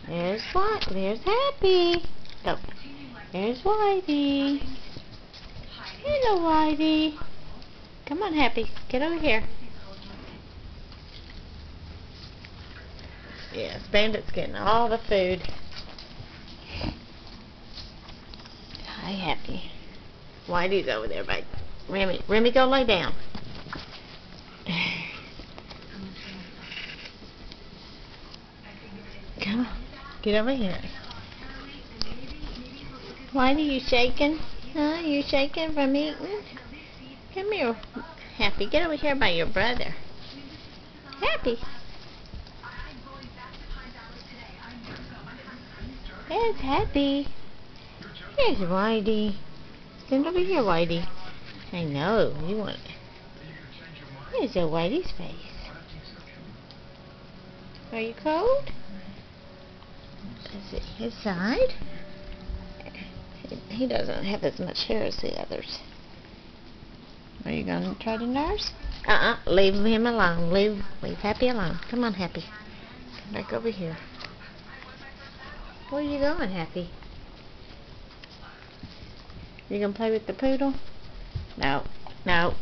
There's what? There's Happy. Go. There's Whitey. Hello, Whitey. Come on, Happy. Get over here. Yes, Bandit's getting all the food. Hi, Happy. Whitey's over there, babe. Remy, go lay down. Come on. Get over here. Whitey, you shaking? Huh? You shaking from eating? Come here, Happy. Get over here by your brother. Happy. There's Happy. Here's Whitey. Stand over here, Whitey. I know. You want it. Here's your Whitey's face. Are you cold? Is it his side? He doesn't have as much hair as the others. Are you going to try to nurse? Leave him alone. Leave Happy alone. Come on, Happy. Come back over here. Where are you going, Happy? You going to play with the poodle? No. No.